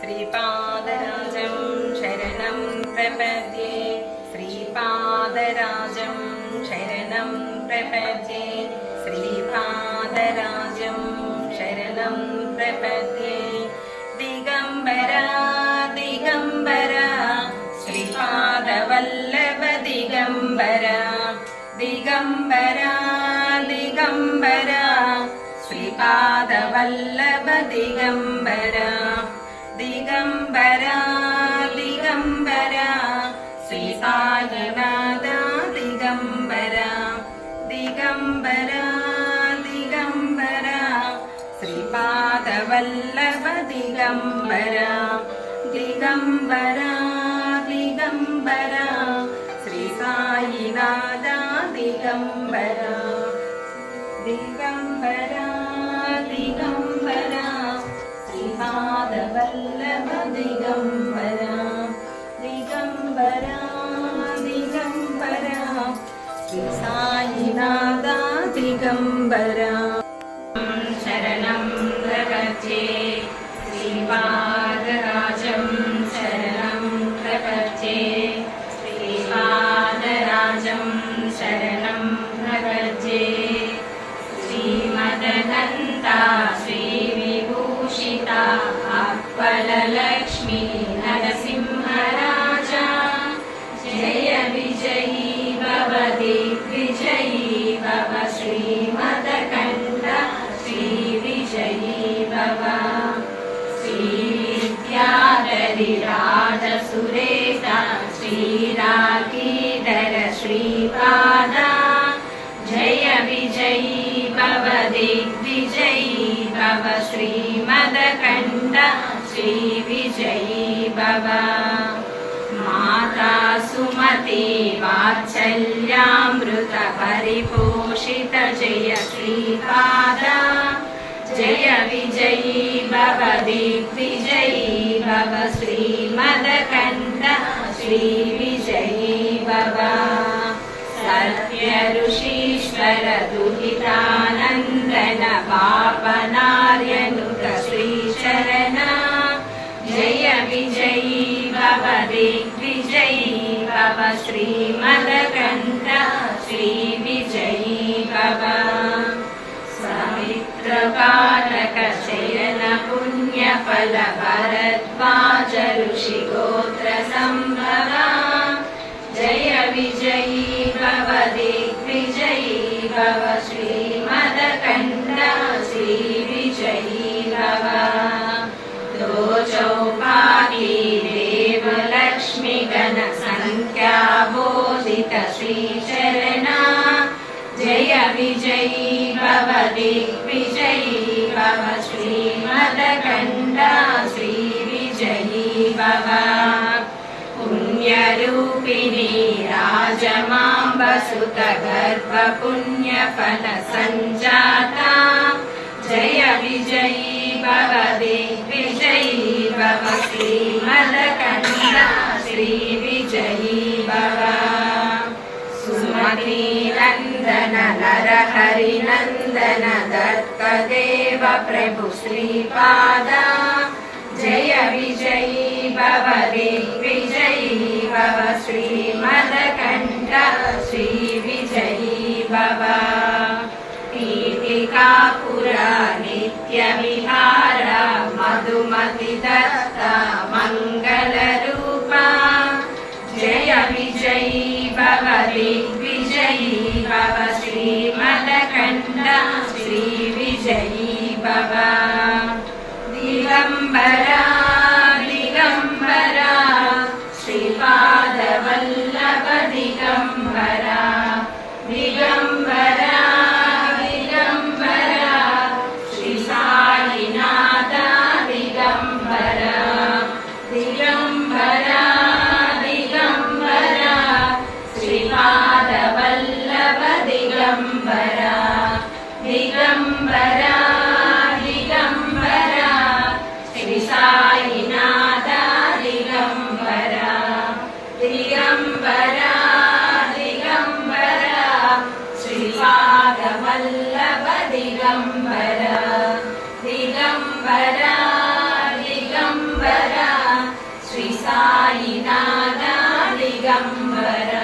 श्रीपादराजं शरणं प्रपद्ये श्रीपादराजं शरणं प्रपद्ये श्रीपादराजं शरणं प्रपद्ये दिगंबरा दिगंबरा श्रीपादवल्लभ दिगंबरा दिगंबरा दिगंबरा श्रीपादवल्लभ दिगंबरा दिगंबरा दिगंबरा श्री साईनाथ दिगंबरा दिगंबरा दिगंबरा श्रीपादवल्लभ दिगंबरा दिगंबरा दिगंबरा श्री साईनाथ दिगंबरा दिगंबरा दिगंबरा श्रीपादवल्लभ दिगंबरा दिगंबरा दिगंबरा श्री साईनाथ दिगंबरा शरणं प्रपद्ये श्रीपादराजं शरणं प्रपद्ये श्रीपादराजं शरणं प्रपद्ये श्रीमदनन्ता श्रीविभूषिता अप्पलक्ष्मी नरसिंहराजा जय विजयी भव दिग्विजयी भव श्रीमदकण्ठ श्रीविजयी भव श्रीविद्याधरिराजसुरेशा श्रीराकीधर श्रीपादा जय विजयी भव दिग्विजयी भव श्रीमदकण्ठ श्रीविजयी भव माता सुमति वात्सल्यामृत परिपोषित जय श्रीपादा जय विजयी भव दिग्विजयी भव श्रीमदकण्ठ श्रीविजयी भव सत्य ऋषीश्वर दुहितानन्दन पापनार्यनुत श्रीशरणा जय विजयी भव दिग्विजयी भव श्रीमदकण्ठ श्रीविजयी भव समित्रकारक शयन पुण्यफल भरद्वाज ऋषिगोत्र सम्भवा जय विजयी भव दिग्विजयी भव श्रीमदकण्ठ श्रीविजयी भव दो चौपाकी देवलक्ष्मी गण संख्या बोधित श्रीशरणा जय विजयी भव दिग्विजयी भव श्रीमदकण्ठ श्रीविजयी भव पुण्यरूपिणी राजमाम्बसुत गर्भ पुण्यफल सञ्जाता जय विजयी भव दिग्विजयी भव श्रीमदकण्ठ श्रीविजयी भव सुमति नन्दन नरहरि नन्दन दत्तदेव प्रभु श्रीपादा जय विजयी भव दिग्विजयी भव श्रीमदकण्ठ श्रीविजयी भव पीठिकापुर नित्यविहार मधुमति दत्त मङ्गलरूपा जय विजयी भव दिग्विजयी भव श्रीमदकण्ठ श्रीविजयी भव दिगंबरा दिगंबरा श्रीपादवल्लभ दिगंबरा दिगंबरा दिगंबरा श्री साईनाथ दिगंबरा दिगंबरा दिगंबरा श्रीपादवल्लभ दिगंबरा दिगंबरा दिगंबरा श्री साई दिगम्बरा श्री साईनाथ दिगम्बरा